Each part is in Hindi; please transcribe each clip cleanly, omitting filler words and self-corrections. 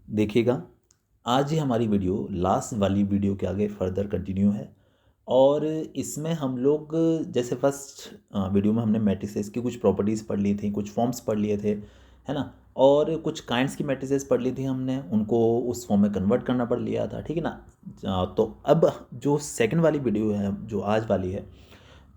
देखिएगा, आज ही हमारी वीडियो लास्ट वाली वीडियो के आगे फर्दर कंटिन्यू है। और इसमें हम लोग जैसे फर्स्ट वीडियो में हमने मैट्रिसेस की कुछ प्रॉपर्टीज़ पढ़ ली थी, कुछ फॉर्म्स पढ़ लिए थे, है ना। और कुछ काइंड्स की मैट्रिसेस पढ़ ली थी हमने, उनको उस फॉर्म में कन्वर्ट करना पड़ लिया था, ठीक है ना। तो अब जो सेकंड वाली वीडियो है, जो आज वाली है,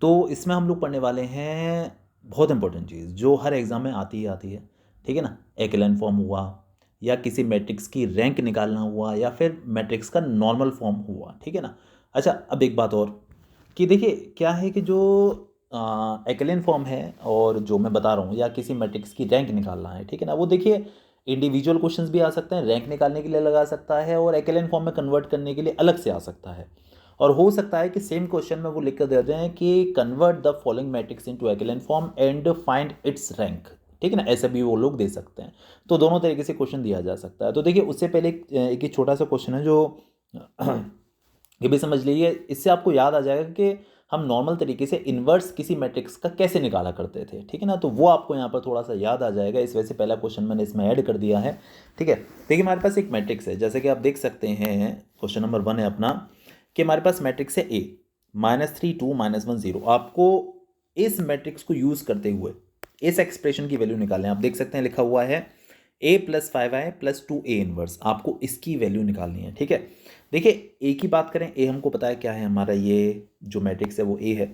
तो इसमें हम लोग पढ़ने वाले हैं बहुत इंपॉर्टेंट चीज़ जो हर एग्ज़ाम में आती ही आती है, ठीक है ना। एक्लन फॉर्म हुआ, या किसी मैट्रिक्स की रैंक निकालना हुआ, या फिर मैट्रिक्स का नॉर्मल फॉर्म हुआ, ठीक है ना। अच्छा, अब एक बात और कि देखिए क्या है कि जो एक्लन फॉर्म है और जो मैं बता रहा हूँ, या किसी मैट्रिक्स की रैंक निकालना है, ठीक है ना, वो देखिए इंडिविजुअल क्वेश्चंस भी आ सकते हैं, रैंक निकालने के लिए लगा सकता है, और एक्लन फॉर्म में कन्वर्ट करने के लिए अलग से आ सकता है। और हो सकता है कि सेम क्वेश्चन में वो लिख कर देते हैं कि convert the following matrix into एक्लन form and find its rank, ठीक है ना, ऐसा भी वो लोग दे सकते हैं। तो दोनों तरीके से क्वेश्चन दिया जा सकता है। तो देखिए उससे पहले एक ही छोटा सा क्वेश्चन है जो ये भी समझ लीजिए, इससे आपको याद आ जाएगा कि हम नॉर्मल तरीके से इन्वर्स किसी मैट्रिक्स का कैसे निकाला करते थे, ठीक है ना। तो वो आपको यहाँ पर थोड़ा सा याद आ जाएगा, इस वजह से पहला क्वेश्चन मैंने इसमें ऐड कर दिया है, ठीक है। देखिए हमारे पास एक मैट्रिक्स है, जैसे कि आप देख सकते हैं, क्वेश्चन नंबर 1 है अपना, कि हमारे पास मैट्रिक्स है ए -3 2 -1 0। आपको इस मैट्रिक्स को यूज करते हुए इस एक्सप्रेशन की वैल्यू निकालनी है। आप देख सकते हैं लिखा हुआ है a + 5i + 2a इनवर्स, आपको इसकी वैल्यू निकालनी है, ठीक है। देखिए ए की बात करें, ए हमको पता है क्या है, हमारा ये जो मैट्रिक्स है वो ए है।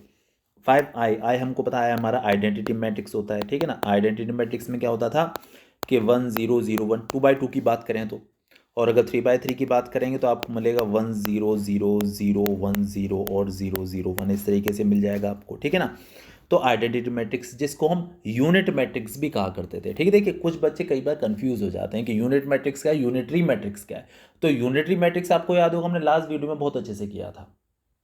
5i हमको पता है हमारा आइडेंटिटी मैट्रिक्स होता है, ठीक है ना। आइडेंटिटी मैट्रिक्स में क्या होता था कि 1 0 0 1, 2x2 की बात करें तो, और अगर 3x3 की बात करेंगे तो आपको मिलेगा 1 0 0 0 1 0 और 0 0 1, इस तरीके से मिल जाएगा आपको, ठीक है ना। तो आइडेंटिटी मैट्रिक्स जिसको हम यूनिट मैट्रिक्स भी कहा करते थे, ठीक है। देखिए कुछ बच्चे कई बार कंफ्यूज हो जाते हैं कि यूनिट मैट्रिक्स क्या है, यूनिटरी मैट्रिक्स क्या है। तो यूनिटरी मैट्रिक्स आपको याद होगा, हमने लास्ट वीडियो में बहुत अच्छे से किया था,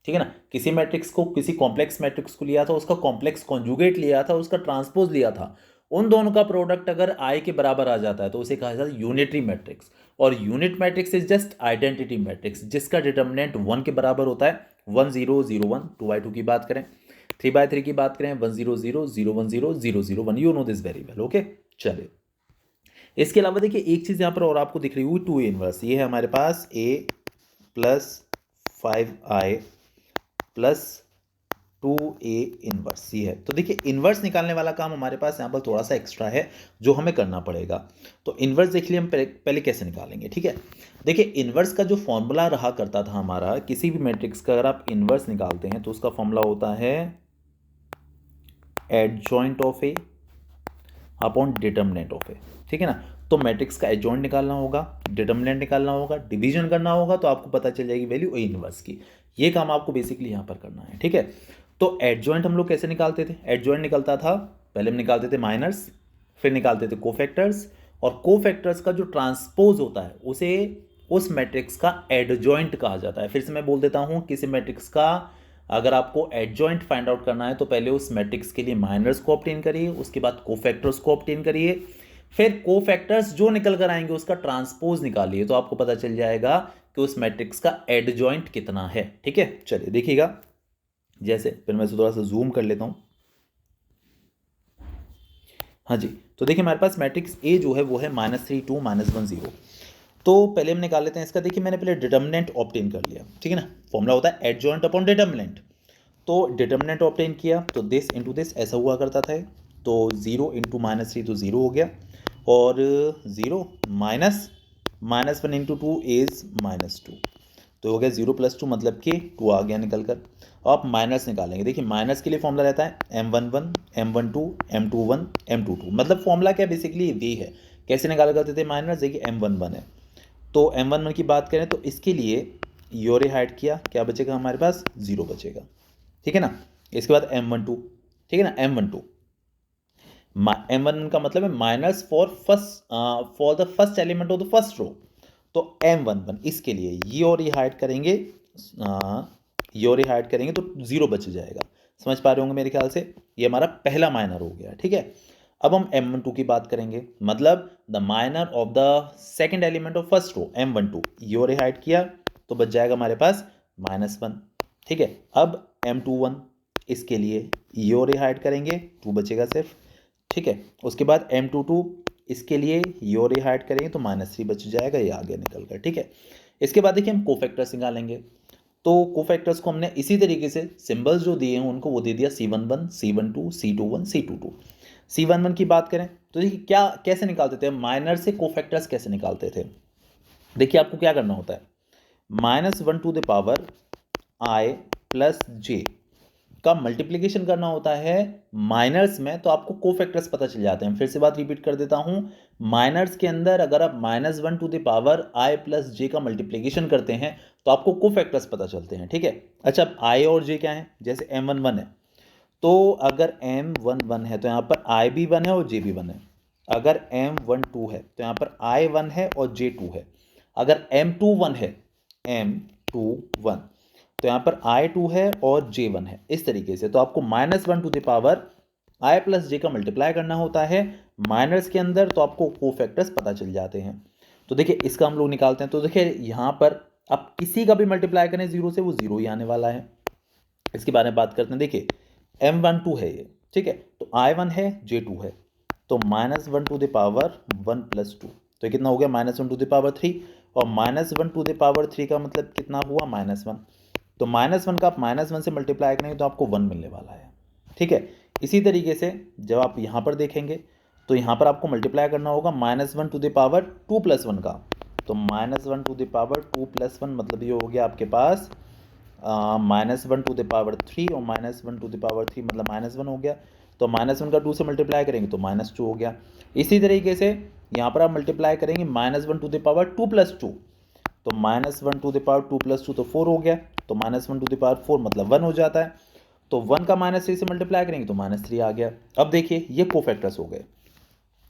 ठीक है ना। किसी मैट्रिक्स को, किसी कॉम्प्लेक्स मैट्रिक्स को लिया था, उसका कॉम्प्लेक्स कॉन्जुगेट लिया था, उसका ट्रांसपोज लिया था, उन दोनों का प्रोडक्ट अगर आई के बराबर आ जाता है तो उसे कहा जाता है यूनिटरी मैट्रिक्स। और unit matrix is just identity matrix जिसका डिटर्मिनेंट 1 के बराबर होता है। 1 0 0 1, 2x2 की बात करें, 3x3 की बात करें, 1 0 0 0 1 0 0 0 1, you know this very well, okay. चलिए इसके अलावा देखिए एक चीज यहां पर और आपको दिख रही हुई 2 इनवर्स, ये है हमारे पास a + 5i + 2a इनवर्स, ये है। तो देखिए इनवर्स निकालने वाला काम हमारे पास यहाँ पर थोड़ा सा एक्स्ट्रा है जो हमें करना पड़ेगा। तो इनवर्स देख लिए हम पहले कैसे निकालेंगे, ठीक है। देखिए इनवर्स का जो फॉर्मूला रहा करता था हमारा, किसी भी मैट्रिक्स का अगर आप इनवर्स निकालते हैं तो उसका फॉर्मूला होता है adjoint of A upon determinant of A, ठीक है ना। तो मैट्रिक्स का एडजॉइंट निकालना होगा, डिटर्मिनेंट निकालना होगा, डिवीजन करना होगा, तो आपको पता चल जाएगी वैल्यू ए इनवर्स की। ये काम आपको बेसिकली यहाँ पर करना है, ठीक है। तो एडजॉइंट हम लोग कैसे निकालते थे, एडजॉइंट निकलता था, पहले हम निकालते थे माइनस, फिर निकालते थे कोफैक्टर्स, और कोफैक्टर्स का जो ट्रांसपोज होता है उसे उस मैट्रिक्स का एडजॉइंट कहा जाता है। फिर से मैं बोल देता हूँ, किसी मैट्रिक्स का अगर आपको एडजॉइंट फाइंड आउट करना है तो पहले उस मैट्रिक्स के लिए माइनर्स को ऑब्टेन करिए, उसके बाद कोफैक्टर्स को ऑब्टेन करिए, फिर कोफैक्टर्स जो निकल कर आएंगे उसका ट्रांसपोज निकालिए, तो आपको पता चल जाएगा कि उस मैट्रिक्स का एडजॉइंट कितना है, ठीक है। चलिए देखिएगा, जैसे फिर मैं थोड़ा सा जूम कर लेता हूं। हाँ जी, तो देखिए हमारे पास मैट्रिक्स ए जो है वो है -3 2 -1 0। तो पहले हम निकाल लेते हैं इसका। देखिए मैंने पहले डिटर्मिनेंट ऑब्टेन कर लिया, ठीक है ना। फॉर्मूला होता है एडजॉइंट अपॉन डिटर्मिनेंट। तो डिटर्मिनेंट ऑब्टेन किया तो दिस इंटू दिस ऐसा हुआ करता था। तो 0 इंटू -3 तो 0 हो गया, और 0 माइनस -1 इंटू 2 इज -2, तो हो गया 0 + 2, मतलब कि 2 आ गया निकल कर। अब आप माइनस निकालेंगे। देखिए माइनस के लिए फॉर्मूला रहता है M11 M12 M21 M22, मतलब फॉर्मूला क्या बेसिकली ये है। कैसे निकाला करते थे माइनस, देखिए M11 है, तो M11 की बात करें तो इसके लिए योरे हाइड किया, क्या बचेगा हमारे पास, 0 बचेगा, ठीक है ना। इसके बाद M12, ठीक है ना, M12 M11 का मतलब है minus for the first element of the first row. तो M11 इसके लिए ये और ये हाइड करेंगे, ये और ये हाइड करेंगे तो 0 बच जाएगा। समझ पा रहे होंगे मेरे ख्याल से, ये हमारा पहला माइनर हो गया, ठीक है। अब हम M12 की बात करेंगे, मतलब the minor of the second element of first row M12, ये और ये हाइड किया तो बच जाएगा हमारे पास -1, ठीक है। अब M21 इसके लिए ये और ये हाइड करेंगे, 2 बचेगा सिर्फ, ठीक है। उसके बाद M22 इसके लिए ये और ये हाइड करेंगे तो -3 बच जाएगा, ये आगे निकल कर, ठीक है। इसके बाद देखिए हम कोफैक्टर्स निकालेंगे, तो कोफैक्टर्स को हमने इसी तरीके से सिंबल्स जो दिए हैं उनको वो दे दिया C11, C12, C21, C22। C11 की बात करें तो देखिए क्या कैसे निकालते थे, माइनर से कोफैक्टर्स कैसे निकालते थे। देखिए आपको क्या करना होता है, -1 to the power i plus j का मल्टीप्लिकेशन करना होता है माइनर्स में, तो आपको कोफैक्टर्स पता चल जाते हैं। फिर से बात रिपीट कर देता हूं, माइनर्स के अंदर अगर आप -1 to the power i plus j का मल्टीप्लिकेशन करते हैं तो आपको कोफैक्टर्स पता चलते हैं, ठीक है। अच्छा, अब i और j क्या है, जैसे m11 है तो अगर m11 है तो यहाँ पर i भी 1 है और j भी 1 है। अगर m12 है तो यहाँ पर i 1 है और j 2 है। अगर m21 है, m21 तो यहाँ पर i2 है और j1 है। इस तरीके से तो आपको -1 to the power i plus j का मल्टीप्लाई करना होता है माइनर्स के अंदर, तो आपको कोफैक्टर्स पता चल जाते हैं। तो देखिए इसका हम लोग निकालते हैं, तो देखिए यहाँ पर आप किसी का भी मल्टीप्लाई करें जीरो से वो जीरो ही आने वाला है। इसके बारे में बात करते हैं, देखिए m12 है ये, ठीक है, तो i1 है j2 है, तो -1 टू द पावर 1 प्लस 2, तो ये कितना हो गया -1 टू द पावर 3, और -1 टू द पावर 3 का मतलब कितना हुआ -1, तो -1 का आप -1 से मल्टीप्लाई करेंगे तो आपको 1 मिलने वाला है, ठीक है। इसी तरीके से जब आप यहाँ पर देखेंगे तो यहाँ पर आपको मल्टीप्लाई करना होगा -1 टू द पावर 2 प्लस 1 का, तो -1 टू द पावर 2 प्लस 1 मतलब ये हो गया आपके पास -1 टू द पावर 3, और -1 टू द पावर 3 मतलब -1 हो गया, तो -1 का 2 से मल्टीप्लाई करेंगे तो -2 हो गया। इसी तरीके से यहाँ पर आप मल्टीप्लाई करेंगे -1 टू द पावर 2 प्लस 2, तो -1 टू द पावर 2 प्लस 2 तो 4 हो गया, तो -1 टू द पावर 4 मतलब 1 हो जाता है, तो 1 का -3 से मल्टीप्लाई करेंगे तो -3 आ गया। अब देखिए ये कोफैक्टर्स हो गए,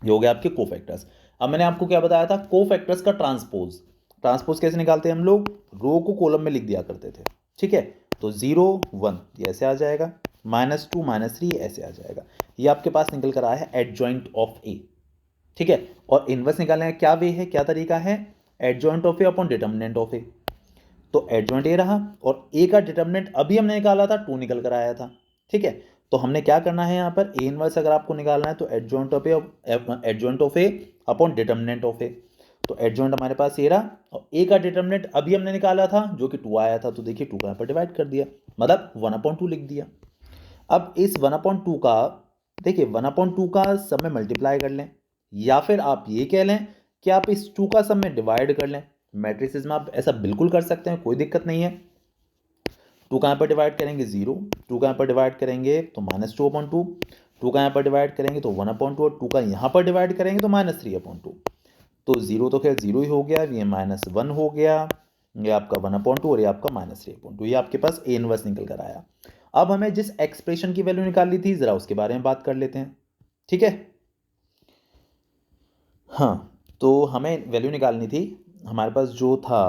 ये हो गया आपके कोफैक्टर्स। अब मैंने आपको क्या बताया था, कोफैक्टर्स का ट्रांसपोज। ट्रांसपोज कैसे निकालते हैं हम लोग, रो को कॉलम में लिख दिया करते थे, ठीक है, तो 0 1 ये ऐसे आ जाएगा, -2 -3 ऐसे आ जाएगा। ये आपके पास निकल कर आया है एडजॉइंट ऑफ ए, ठीक है। और इनवर्स निकालने का क्या वे है, क्या तरीका है, adjoint of A upon determinant of A, तो एडजॉइंट ए रहा और ए का डिटर्मिनेंट अभी हमने निकाला था 2 निकल कर आया था, ठीक है। तो हमने क्या करना है यहाँ पर, ए इनवर्स अगर आपको निकालना है तो adjoint of A upon determinant of A, तो एडजॉइंट हमारे पास ये रहा और ए का डिटर्मिनेंट अभी हमने निकाला था जो कि 2 आया था, तो देखिए 2 का यहाँ पर डिवाइड कर दिया, मतलब 1/2 लिख दिया। अब इस 1/2 का देखिए 1/2 का सब में मल्टीप्लाई कर लें, या फिर आप ये कह लें कि आप इस 2 का सब में डिवाइड कर लें। मैट्रिसेस में आप ऐसा बिल्कुल कर सकते हैं, कोई दिक्कत नहीं है। 2 का यहाँ पर डिवाइड करेंगे 0, 2 का यहाँ पर डिवाइड करेंगे तो -2/2, 2 का यहाँ पर डिवाइड करेंगे तो 1/2, और 2 का यहाँ पर डिवाइड करेंगे तो -3/2, तो 0 तो खैर 0 ही हो गया, ये -1 हो गया, ये आपका 1/2 और ये आपका -3/2, ये आपके पास ए इनवर्स निकल कर आया। अब हमें जिस एक्सप्रेशन की वैल्यू निकालनी थी जरा उसके बारे में बात कर लेते हैं, ठीक है। हाँ, तो हमें वैल्यू निकालनी थी, हमारे पास जो था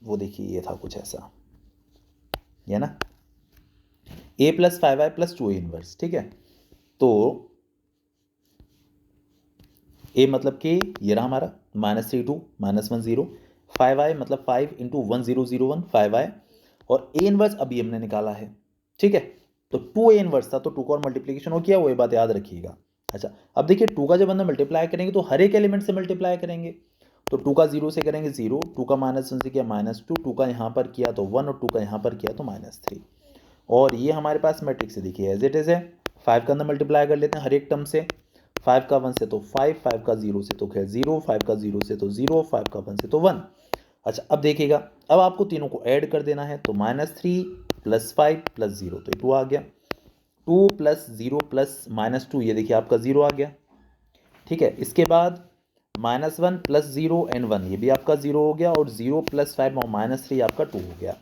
वो देखिए ये था कुछ ऐसा, ये ना a plus 5i plus 2a inverse, ठीक है। तो a मतलब कि ये रहा हमारा -32 -1 0, 5i मतलब 5 इंटू 1 0 0 1 5i, और a इनवर्स अभी हमने निकाला है, ठीक है। तो 2a इनवर्स था तो 2 का और मल्टीप्लिकेशन हो किया, वो ये बात याद रखिएगा। अच्छा, अब देखिए 2 का जब हम मल्टीप्लाई करेंगे तो हर एक एलिमेंट से मल्टीप्लाई करेंगे, तो 2 का 0 से करेंगे 0, 2 का -1 से किया -2, 2 का यहाँ पर किया तो 1, और 2 का यहाँ पर किया तो -3, और ये हमारे पास मैट्रिक्स है, देखिए एज इट इज़ है। 5 का अंदर मल्टीप्लाई कर लेते हैं हर एक टर्म से, 5 का 1 से तो 5, 5 का 0 से तो खैर 0, 5 का 0 से तो 0, 5 का 1 से तो 1। अच्छा, अब देखिएगा, अब आपको तीनों को ऐड कर देना है, तो -3 प्लस 5 प्लस 0 तो 2 आ गया, 2 प्लस 0 प्लस -2 ये देखिए आपका 0 आ गया, ठीक है। इसके बाद -1 प्लस 0 एंड 1 ये भी आपका 0 हो गया, और 0 प्लस 5 और -3 आपका 2 हो गया।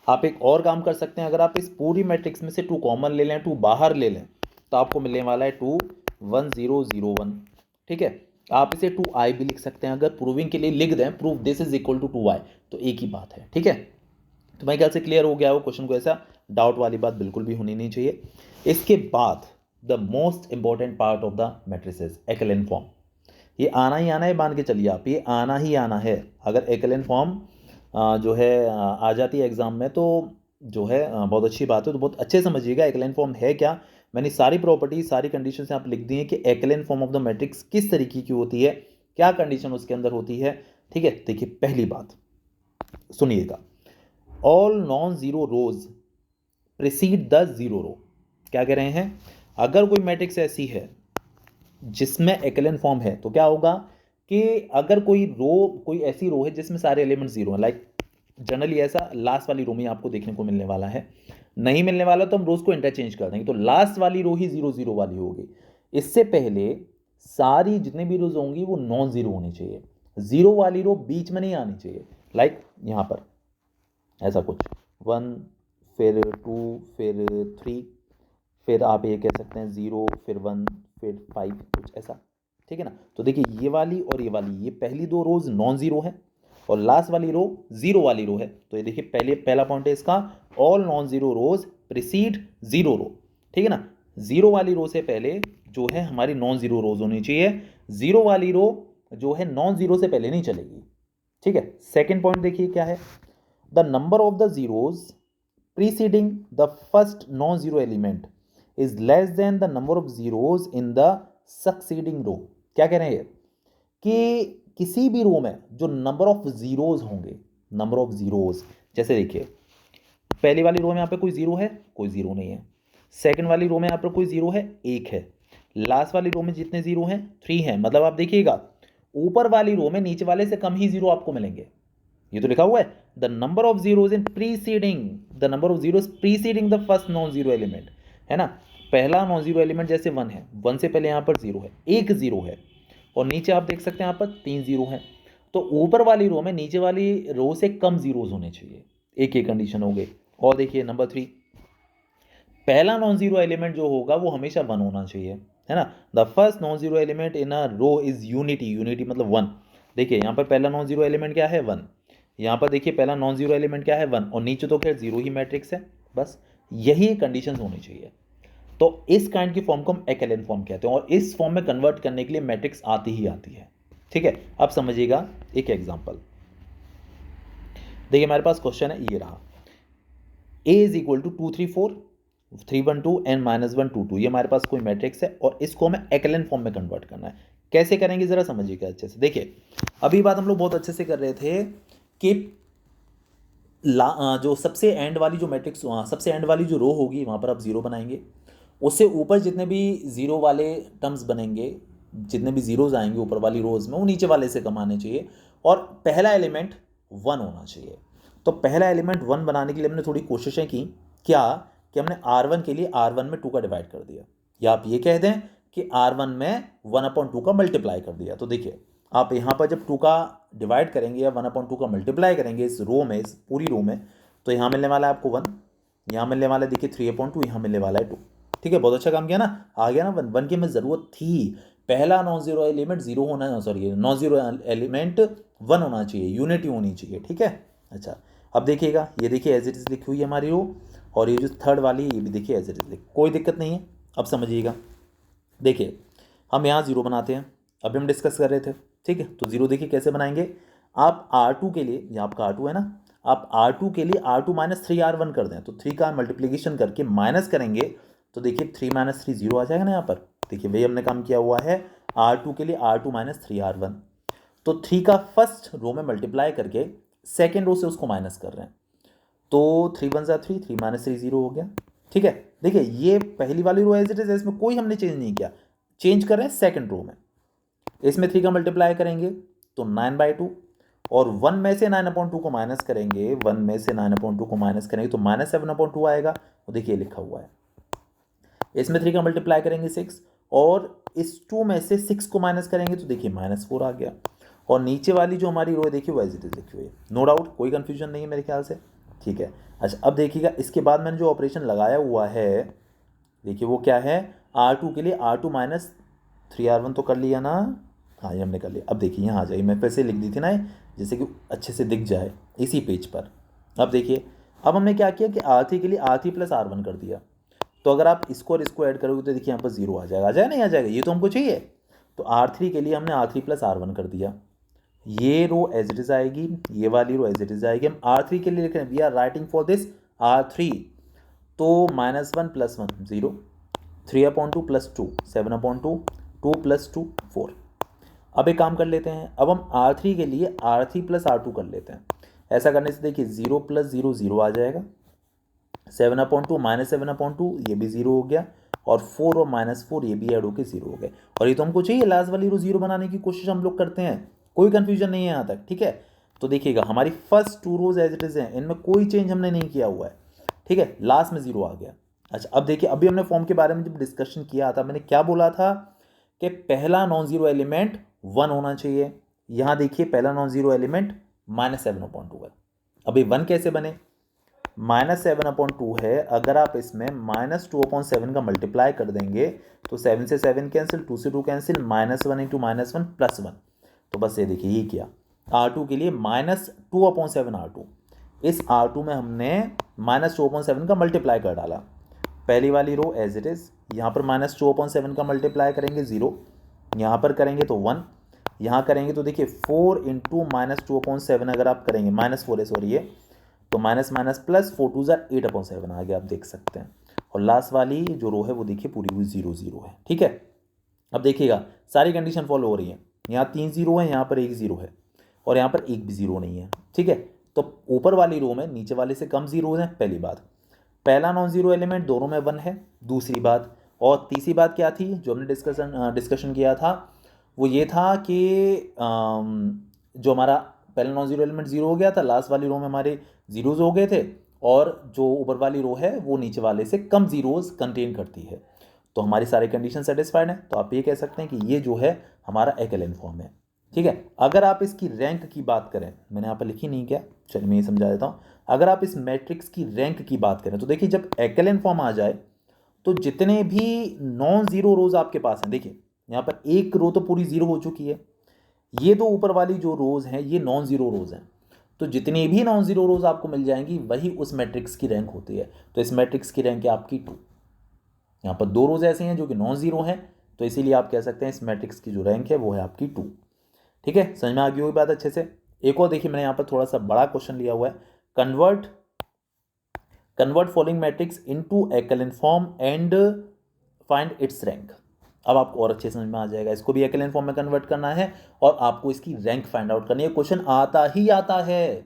आप एक और काम कर सकते हैं, अगर आप इस पूरी मैट्रिक्स में से 2 कॉमन ले लें, 2 बाहर ले लें, तो आपको मिलने वाला है 2 1 0 0 1, ठीक है। आप इसे 2i भी लिख सकते हैं, अगर प्रूविंग के लिए लिख दें prove this is equal to 2i, तो एक ही बात है, ठीक है। तो मेरे ख्याल से क्लियर हो गया वो क्वेश्चन को, ऐसा डाउट वाली बात बिल्कुल भी होनी नहीं चाहिए। इसके बाद the most important part of the matrices, echelon form. ये आना ही आना है, मान के चलिए आप, ये आना ही आना है। अगर एक्लेन फॉर्म जो है आ जाती है एग्जाम में तो जो है बहुत अच्छी बात है, तो बहुत अच्छे समझिएगा एक्लेन फॉर्म है क्या, मैंने सारी प्रॉपर्टी सारी कंडीशन आप लिख दी है कि एक्लेन फॉर्म ऑफ द मैट्रिक्स किस तरीके की होती है, क्या कंडीशन उसके अंदर होती है। ठीक है, देखिए पहली बात सुनिएगा, all non zero rows precede the zero row. क्या कह रहे हैं, अगर कोई मैट्रिक्स ऐसी है जिसमें एक्लेन फॉर्म है तो क्या होगा कि अगर कोई ऐसी रो है जिसमें सारे एलिमेंट जीरो हैं, लाइक जनरली ऐसा लास्ट वाली रो में आपको देखने को मिलने वाला है, नहीं मिलने वाला तो हम रोज को इंटरचेंज कर देंगे, तो लास्ट वाली रो ही जीरो जीरो वाली होगी। इससे पहले सारी जितने भी रोज होंगी वो नॉन जीरो होनी चाहिए, जीरो वाली रो बीच में नहीं आनी चाहिए। लाइक यहां पर ऐसा कुछ 1 फिर 2 फिर 3 फिर आप ये कह सकते हैं 0 फिर 1 फिर 5 कुछ ऐसा। ठीक है ना, तो देखिए ये वाली और ये वाली, ये पहली दो रोज नॉन जीरो है और लास्ट वाली रो जीरो वाली रो है। तो ये देखिए पहला पॉइंट है इसका, all non zero rows precede zero row. ठीक है ना, जीरो वाली रो से पहले जो है हमारी नॉन जीरो रोज होनी चाहिए, जीरो वाली रो जो है नॉन जीरो से पहले नहीं चलेगी। ठीक है, सेकेंड पॉइंट देखिए क्या है, the number of the zeros preceding the first non-zero element is less than the number of zeros in the succeeding row। क्या कह रहे हैं कि किसी भी रो में जो नंबर ऑफ जीरोज होंगे, नंबर ऑफ जीरोज, जैसे देखिए पहली वाली रो में यहाँ पे कोई जीरो है, कोई जीरो नहीं है, सेकंड वाली रो में यहाँ पर कोई जीरो है, एक है, लास्ट वाली रो में जितने जीरो हैं 3 हैं, मतलब आप देखिएगा ऊपर वाली रो में नीचे वाले से कम ही जीरो आपको मिलेंगे। ये तो लिखा हुआ है the number of zeros in preceding, the number of zeros preceding the first non zero element, है ना, पहला नॉन जीरो एलिमेंट जैसे 1 है, 1 से पहले यहाँ पर जीरो है, एक जीरो है, और नीचे आप देख सकते हैं यहाँ पर 3 जीरो है, तो ऊपर वाली रो में नीचे वाली रो से कम जीरोज होने चाहिए, एक ही कंडीशन हो गई। और देखिए नंबर 3, पहला नॉन जीरो एलिमेंट जो होगा वो हमेशा 1 होना चाहिए, है ना, the first non zero element in a row is unity, unity मतलब 1। देखिए यहाँ पर पहला नॉन जीरो एलिमेंट क्या है 1, यहाँ पर देखिए पहला नॉन जीरो एलिमेंट क्या है 1, और नीचे तो खैर जीरो ही मैट्रिक्स है, बस यही कंडीशन होनी चाहिए। तो इस काइंड की फॉर्म को हम एक्लेन फॉर्म कहते हैं, और इस फॉर्म में कन्वर्ट करने के लिए मैट्रिक्स आती ही आती है। ठीक है, अब समझिएगा एक एग्जांपल, देखिए हमारे पास क्वेश्चन है ये रहा, a is equal to 2 3 4 3 1 2 and -1 2 2, ये हमारे पास कोई मैट्रिक्स है और इसको हमें एक्लेन फॉर्म में कन्वर्ट करना है। कैसे करेंगे जरा समझिएगा अच्छे से। देखिए अभी बात हम लोग बहुत अच्छे से कर रहे थे कि जो सबसे एंड वाली जो मैट्रिक्स, सबसे एंड वाली जो रो होगी वहाँ पर आप जीरो बनाएंगे, उससे ऊपर जितने भी जीरो वाले टर्म्स बनेंगे, जितने भी जीरोज आएंगे ऊपर वाली रोज में वो नीचे वाले से कम आने चाहिए, और पहला एलिमेंट 1 होना चाहिए। तो पहला एलिमेंट 1 बनाने के लिए हमने थोड़ी कोशिशें की, क्या कि हमने R1 के लिए R1 में 2 का डिवाइड कर दिया, या आप ये कह दें कि R1 में 1/2 का मल्टीप्लाई कर दिया। तो देखिए आप यहाँ पर जब 2 का डिवाइड करेंगे या 1/2 का मल्टीप्लाई करेंगे इस रो में, इस पूरी रो में, तो यहाँ मिलने वाला है आपको 1, यहाँ मिलने वाला है देखिए 3/2, यहाँ मिलने वाला है 2। ठीक है, बहुत अच्छा काम किया ना, आ गया ना 1, 1 की हमें ज़रूरत थी, पहला नॉन जीरो एलिमेंट जीरो होना, सॉरी नॉन जीरो एलिमेंट 1 होना चाहिए, यूनिटी होनी चाहिए। ठीक है, अच्छा अब देखिएगा, ये देखिए एज इट इज़ लिखी हुई है हमारी रो, और ये जो थर्ड वाली ये भी देखिए एज इट इज़, कोई दिक्कत नहीं है। अब समझिएगा, देखिए हम यहाँ जीरो बनाते हैं, अभी हम डिस्कस कर रहे थे। ठीक है, तो जीरो देखिए कैसे बनाएंगे, आप R2 के लिए, यहाँ आपका R2 है ना, आप R2 के लिए R2 - 3R1 कर दें, तो 3 का मल्टीप्लीकेशन करके माइनस करेंगे तो देखिए 3 - 3 जीरो आ जाएगा ना यहाँ पर। देखिए वही हमने काम किया हुआ है, R2 के लिए R2 - 3R1, तो 3 का फर्स्ट रो में मल्टीप्लाई करके सेकेंड रो से उसको माइनस कर रहे हैं, तो 3 1 ज़ा 3, 3 - 3 जीरो हो गया। ठीक है, देखिए ये पहली वाली रो एज इट इज, इसमें कोई हमने चेंज नहीं किया, चेंज कर रहे हैं सेकेंड रो में, इसमें 3 का मल्टीप्लाई करेंगे तो 9/2, और 1 में से 9/2 को माइनस करेंगे, 1 में से 9/2 को माइनस करेंगे तो -7/2 आएगा। तो देखिए लिखा हुआ है, इसमें 3 का मल्टीप्लाई करेंगे 6, और इस 2 में से 6 को माइनस करेंगे तो देखिए -4 आ गया, और नीचे वाली जो हमारी रो है देखिए वो एज इट इज लिखी हुई है, नो डाउट कोई कंफ्यूजन नहीं है मेरे ख्याल से। ठीक है, अच्छा अब देखिएगा इसके बाद मैंने जो ऑपरेशन लगाया हुआ है, देखिए वो क्या है, R2 के लिए R2 - 3R1 तो कर लिया ना, हाँ ये हमने कर लिया। अब देखिए यहाँ आ जाइए, मैं पैसे लिख दी थी ना जैसे कि अच्छे से दिख जाए इसी पेज पर। अब देखिए अब हमने क्या किया कि R3 के लिए R3 + R1 कर दिया, तो अगर आप इसको और इसको ऐड करोगे तो देखिए यहाँ पर जीरो आ जाएगा, नहीं आ जाएगा, ये तो हमको चाहिए। तो R3 के लिए हमने R3 + R1 कर दिया, ये रो एज इट इज आएगी, ये वाली रो एज इट इज आएगी। हम R3 के लिए लिख रहे हैं, we are writing for this R3, तो -1 + 1 0, 3/2 प्लस 2 7/2 2 प्लस 2 4। अब एक काम कर लेते हैं, अब हम R3 के लिए R3 प्लस R2 कर लेते हैं। ऐसा करने से देखिए 0 प्लस 0 0 आ जाएगा, 7/2 माइनस 7/2 ये भी 0 हो गया, और 4 और -4 ये भी ऐड होकर 0 हो गए। और ये तो हमको चाहिए लास्ट वाली रो 0 बनाने की कोशिश हम लोग करते हैं, कोई कंफ्यूजन नहीं है यहाँ तक, ठीक है। तो देखिएगा हमारी first 2 rows as it is हैं, इनमें कोई चेंज हमने नहीं किया हुआ है, ठीक है। लास्ट में 0 आ गया। अच्छा अब देखिए, अभी हमने फॉर्म के बारे में जब डिस्कशन किया था, मैंने क्या बोला था कि पहला नॉन जीरो एलिमेंट 1 होना चाहिए। यहाँ देखिए पहला नॉन जीरो एलिमेंट -7/2 है। अभी 1 कैसे बने, -7/2 है, अगर आप इसमें -2/7 का मल्टीप्लाई कर देंगे तो 7 से 7 कैंसिल, 2 से 2 कैंसिल, -1 × -1 +1। तो बस ये देखिए ये किया। R2 के लिए -2/7 R2, इस R2 में हमने -2/7 का मल्टीप्लाई कर डाला। पहली वाली रो एज इट इज, यहाँ पर -2/7 का मल्टीप्लाई करेंगे 0, यहाँ पर करेंगे तो 1, यहाँ करेंगे तो देखिए 4 × -2/7 अगर आप करेंगे, -4 है सॉरी ये, तो माइनस माइनस प्लस 4 2 8/7 आ गया, आप देख सकते हैं। और लास्ट वाली जो रो है वो देखिए पूरी हुई 0 0 है, ठीक है। अब देखिएगा सारी कंडीशन फॉलो हो रही है, यहाँ 3 0 है, यहाँ पर 1 0 है, और यहाँ पर एक भी 0 नहीं है, ठीक है। तो ऊपर वाली रो में नीचे वाले से कम जीरोज हैं, पहली बात। पहला नॉन जीरो एलिमेंट दोनों में 1 है, दूसरी बात। और तीसरी बात क्या थी जो हमने डिस्कशन किया था, वो ये था कि जो हमारा पहला नॉन जीरो एलिमेंट 0 हो गया था, लास्ट वाली रो में हमारे जीरोज हो गए थे, और जो ऊपर वाली रो है वो नीचे वाले से कम जीरोज कंटेन करती है। तो हमारी सारी कंडीशन सेटिस्फाइड है, तो आप ये कह सकते हैं कि ये जो है हमारा एकलन फॉर्म है, ठीक है। अगर आप इसकी रैंक की बात करें, मैंने यहाँ पर लिखी नहीं क्या, चलिए मैं ये समझा देता हूँ। अगर आप इस मैट्रिक्स की रैंक की बात करें तो देखिए जब एकलन फॉर्म आ जाए तो जितने भी नॉन जीरो रोज आपके पास हैं, देखिए यहाँ पर एक रो तो पूरी 0 हो चुकी है, ये दो ऊपर वाली जो रोज हैं ये नॉन जीरो रोज हैं, तो जितनी भी नॉन जीरो रोज आपको मिल जाएंगी वही उस मैट्रिक्स की रैंक होती है। तो इस मैट्रिक्स की रैंक है आपकी 2। यहाँ पर 2 रोज ऐसे हैं जो कि नॉन जीरो हैं, तो इसीलिए आप कह सकते हैं इस मैट्रिक्स की जो रैंक है वो है आपकी 2, ठीक है। समझ में आ गई होगी बात अच्छे से। एक और देखिए मैंने यहाँ पर थोड़ा सा बड़ा क्वेश्चन लिया हुआ है, convert following matrix into echelon form and find its rank. अब आपको और अच्छे समझ में आ जाएगा, इसको भी एकलन फॉर्म में कन्वर्ट करना है और आपको इसकी रैंक फाइंड आउट करनी है। क्वेश्चन आता ही आता है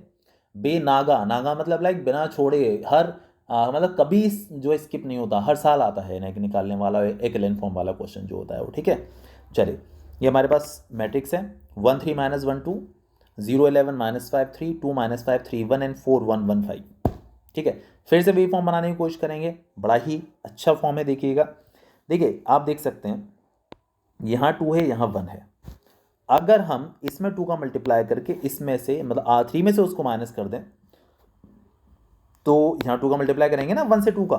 बेनागा, नागा मतलब लाइक बिना छोड़े, हर मतलब कभी जो स्किप नहीं होता, हर साल आता है निकालने वाला एकलन फॉर्म वाला क्वेश्चन जो होता है वो, ठीक है। चलिए ये हमारे पास मैट्रिक्स है 1 3 -1 2 0 11 -5 3 2 -5 3 1 एंड 4 1 1 5, ठीक है। फिर से वही फॉर्म बनाने की कोशिश करेंगे, बड़ा ही अच्छा फॉर्म है, देखिएगा। देखिए आप देख सकते हैं यहाँ 2 है, यहाँ 1 है। अगर हम इसमें 2 का मल्टीप्लाई करके इसमें से मतलब R3 में से उसको माइनस कर दें, तो यहाँ 2 का मल्टीप्लाई करेंगे ना 1 से 2 का,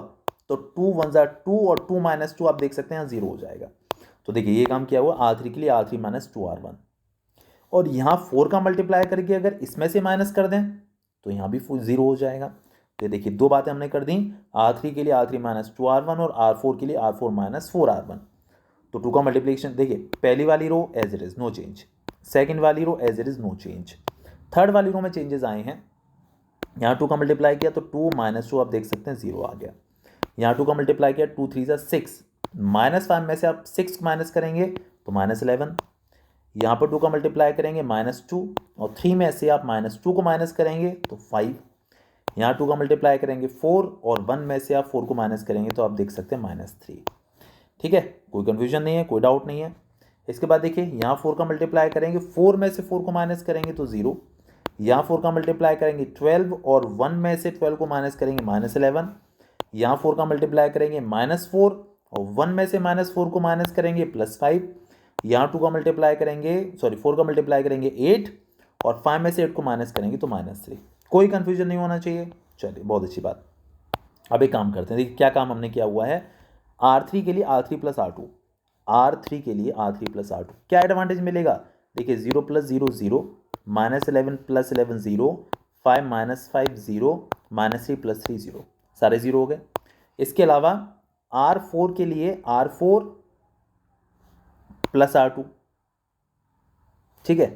तो 2 1 ज़ा 2 और 2 - 2 आप देख सकते हैं यहाँ 0 हो जाएगा। तो देखिए ये काम किया हुआ R3 के लिए, R3 - 2 R1। और यहाँ 4 का मल्टीप्लाई करके अगर इसमें से माइनस कर दें तो यहाँ भी 0 हो जाएगा। तो देखिए दो बातें हमने कर दी, R3 के लिए R3 - 2 R1 और R4 के लिए R4 - 4 R1। तो 2 का मल्टीप्लिकेशन देखिए, पहली वाली row as it is no change, second वाली row as it is no change, third वाली रो में चेंजेस आए हैं। यहाँ 2 का मल्टीप्लाई किया तो 2 - 2 आप देख सकते हैं 0 आ गया। यहाँ 2 का मल्टीप्लाई किया 2 3 = 6, -5 में से आप 6 माइनस करेंगे तो -11। यहाँ पर 2 का मल्टीप्लाई करेंगे -2, और 3 में से आप -2 को माइनस करेंगे तो 5। यहाँ 2 का मल्टीप्लाई करेंगे 4, और 1 में से आप 4 को माइनस करेंगे तो आप देख सकते हैं -3, ठीक है। कोई कन्फ्यूजन नहीं है, कोई डाउट नहीं है। इसके बाद देखिए यहाँ 4 का मल्टीप्लाई करेंगे, 4 में से 4 को माइनस करेंगे तो 0। यहाँ 4 का मल्टीप्लाई करेंगे 12, और 1 में से 12 को माइनस करेंगे -11। यहाँ 4 का मल्टीप्लाई करेंगे -4, और 1 में से -4 को माइनस करेंगे +5। यहाँ 2 का मल्टीप्लाई करेंगे 4 का मल्टीप्लाई करेंगे 8, और 5 में से 8 को माइनस करेंगे तो -3। कोई कन्फ्यूजन नहीं होना चाहिए। चलिए बहुत अच्छी बात। अब एक काम करते हैं, देखिए क्या काम हमने किया हुआ है। R3 के लिए R3 + R2, R3 के लिए R3 + R2 क्या एडवांटेज मिलेगा, देखिए 0 + 0 0, -11 + 11 0, 5 - 5 0, -3 + 3 0, सारे 0 हो गए। इसके अलावा R4 के लिए R4 + R2, ठीक है।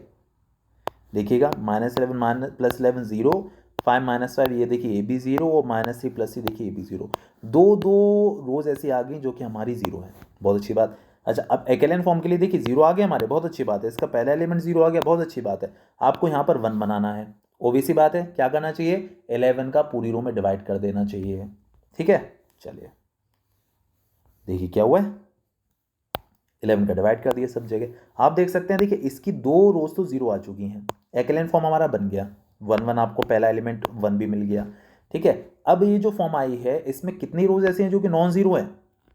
देखिएगा -11 + 11 0, 5 -5 ये देखिए ए बी 0 और -3 + c देखिए ए बी 0। दो रोज ऐसी आ गई जो कि हमारी 0 है, बहुत अच्छी बात। अच्छा अब एक्लेन फॉर्म के लिए देखिए 0 आ गया हमारे, बहुत अच्छी बात है। इसका पहला एलिमेंट 0 आ गया, बहुत अच्छी बात है। आपको यहाँ पर 1 बनाना है, ओबीसी बात है। क्या करना चाहिए, 11 का पूरी रो में डिवाइड कर देना चाहिए, ठीक है। चलिए देखिए क्या हुआ है, 11 का डिवाइड कर दिया सब जगह। आप देख सकते हैं, देखिए इसकी 2 रोज तो 0 आ चुकी हैं, एक्लेन फॉर्म हमारा बन गया। 1 आपको पहला एलिमेंट 1 भी मिल गया, ठीक है। अब ये जो फॉर्म आई है इसमें कितनी रोज ऐसी हैं जो कि नॉन जीरो है,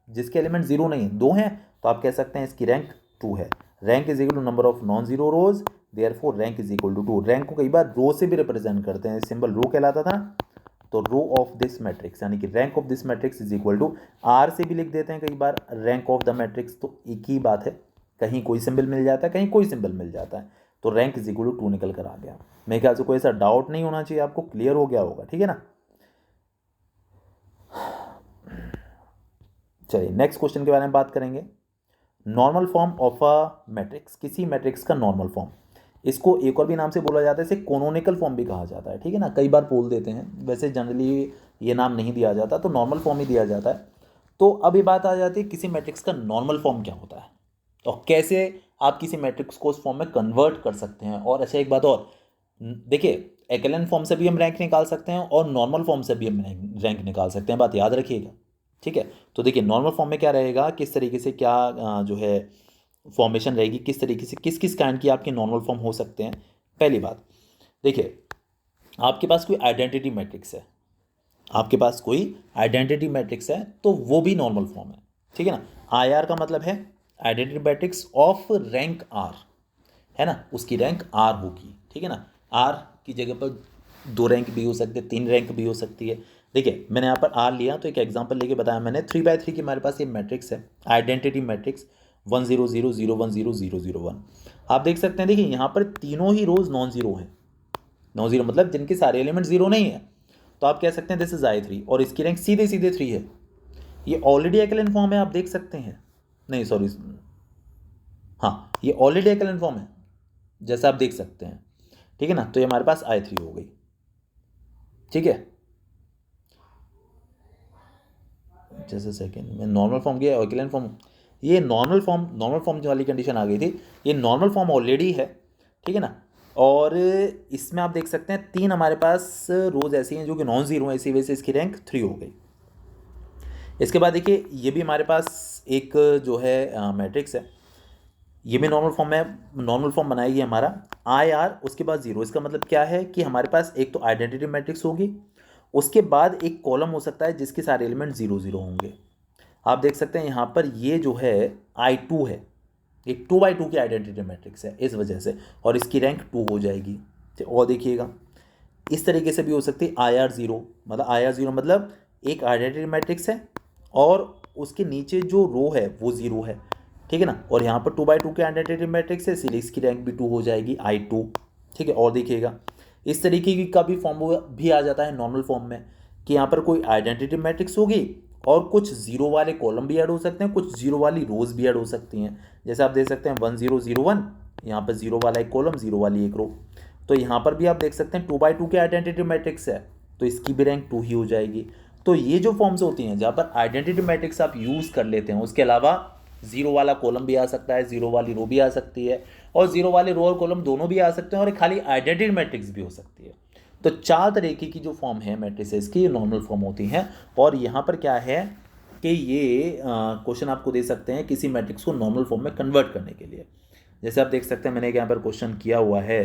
जिसके एलिमेंट 0 नहीं है, 2 हैं। तो आप कह सकते हैं इसकी रैंक 2 है। Rank is equal to number of non zero rows, therefore rank is equal to 2। Rank को कई बार रो से भी रिप्रेजेंट करते हैं, सिंबल रो कहलाता था। तो रो ऑफ दिस मैट्रिक्स यानी कि rank of this matrix is equal to, R से भी लिख देते हैं कई बार रैंक ऑफ द मैट्रिक्स, तो एक ही बात है, कहीं कोई सिंबल मिल जाता है कहीं कोई सिंबल मिल जाता है। तो रैंक इज इक्वल टू 2 निकल कर आ गया। मेरे ख्याल से कोई ऐसा डाउट नहीं होना चाहिए, आपको क्लियर हो गया होगा, ठीक है ना। चलिए नेक्स्ट क्वेश्चन के बारे में बात करेंगे। Normal form of a matrix, किसी मैट्रिक्स का नॉर्मल फॉर्म, इसको एक और भी नाम से बोला जाता है, इसे कोनोनिकल फॉर्म भी कहा जाता है, ठीक है ना। कई बार बोल देते हैं, वैसे जनरली ये नाम नहीं दिया जाता, तो नॉर्मल फॉर्म ही दिया जाता है। तो अब ये बात आ जाती है किसी मैट्रिक्स का नॉर्मल फॉर्म क्या होता है और कैसे आप किसी मैट्रिक्स को उस फॉर्म में कन्वर्ट कर सकते हैं। और अच्छा एक बात और, देखिए एक्लेन फॉर्म से भी हम रैंक निकाल सकते हैं और नॉर्मल फॉर्म से भी हम रैंक निकाल सकते हैं, बात याद रखिएगा, ठीक है। तो देखिए नॉर्मल फॉर्म में क्या रहेगा, किस तरीके से क्या जो है फॉर्मेशन रहेगी, किस तरीके से किस किस काइंड की आपके नॉर्मल फॉर्म हो सकते हैं। पहली बात देखिए, आपके पास कोई आइडेंटिटी मैट्रिक्स है, आपके पास कोई आइडेंटिटी मैट्रिक्स है तो वो भी नॉर्मल फॉर्म है, ठीक है ना। आई आर का मतलब है identity matrix of rank R, है ना, उसकी रैंक आर होगी, ठीक है ना। आर की जगह पर 2 रैंक भी हो सकते हैं, 3 रैंक भी हो सकती है। देखिए मैंने यहाँ पर आर लिया तो एक एग्जांपल लेके बताया मैंने, 3x3 की हमारे पास ये मैट्रिक्स है, आइडेंटिटी मैट्रिक्स 1 0 0 0 1 0 0 0 1। आप देख सकते हैं, देखिए यहाँ पर तीनों ही रोज नॉन जीरो हैं, नॉन जीरो मतलब जिनके सारे एलिमेंट जीरो नहीं है। तो आप कह सकते हैं दिस इज I3 और इसकी रैंक सीधे सीधे 3 है। ये ऑलरेडी एक्लेन फॉर्म है, आप देख सकते हैं, नहीं सॉरी, हाँ ये ऑलरेडी एक्लेन फॉर्म है जैसा आप देख सकते हैं, ठीक है ना। तो ये हमारे पास I3 हो गई, ठीक है। जैसे सेकेंड में नॉर्मल फॉर्म किया एक्लेन फॉर्म, ये नॉर्मल फॉर्म वाली कंडीशन आ गई थी, ये नॉर्मल फॉर्म ऑलरेडी है, ठीक है ना। और इसमें आप देख सकते हैं 3 हमारे पास रोज ऐसी हैं जो कि नॉन जीरो है, इसी वजह से इसकी रैंक 3 हो गई। इसके बाद देखिए ये भी हमारे पास एक जो है मैट्रिक्स है, ये भी नॉर्मल फॉर्म है, नॉर्मल फॉर्म बनाएगी हमारा आई आर उसके बाद 0। इसका मतलब क्या है कि हमारे पास एक तो आइडेंटिटी मैट्रिक्स होगी, उसके बाद एक कॉलम हो सकता है जिसके सारे एलिमेंट 0 0 होंगे। आप देख सकते हैं यहाँ पर ये जो है I2 है, एक 2x2 की आइडेंटिटी मैट्रिक्स है इस वजह से, और इसकी रैंक 2 हो जाएगी। और देखिएगा इस तरीके से भी हो सकती है IR0, मतलब IR0 मतलब एक आइडेंटिटी मैट्रिक्स है और उसके नीचे जो रो है वो 0 है, ठीक है ना। और यहाँ पर 2x2 की आइडेंटिटी मैट्रिक्स है, इसलिए इसकी रैंक भी 2 हो जाएगी I2, ठीक है। और देखिएगा इस तरीके की का भी फॉर्म भी आ जाता है नॉर्मल फॉर्म में, कि यहाँ पर कोई आइडेंटिटी मैट्रिक्स होगी और कुछ जीरो वाले कॉलम भी ऐड हो सकते हैं, कुछ जीरो वाली रोज भी ऐड हो सकती हैं। जैसे आप देख सकते हैं 1 0 0 1, यहाँ पर जीरो वाला एक कॉलम, जीरो वाली एक रो। तो यहाँ पर भी आप देख सकते हैं 2x2 की आइडेंटिटी मैट्रिक्स है तो इसकी भी रैंक 2 ही हो जाएगी। तो ये जो फॉर्म्स होती हैं जहाँ पर आइडेंटिटी मैट्रिक्स आप यूज़ कर लेते हैं, उसके अलावा जीरो वाला कॉलम भी आ सकता है, जीरो वाली रो भी आ सकती है, और जीरो वाले रो और कॉलम दोनों भी आ सकते हैं, और एक खाली आइडेंटिटी मैट्रिक्स भी हो सकती है। तो 4 तरीके की जो फॉर्म है मैट्रिसेस की, नॉर्मल फॉर्म होती हैं। और यहाँ पर क्या है कि ये क्वेश्चन आपको दे सकते हैं किसी मैट्रिक्स को नॉर्मल फॉर्म में कन्वर्ट करने के लिए। जैसे आप देख सकते हैं मैंने यहाँ पर क्वेश्चन किया हुआ है,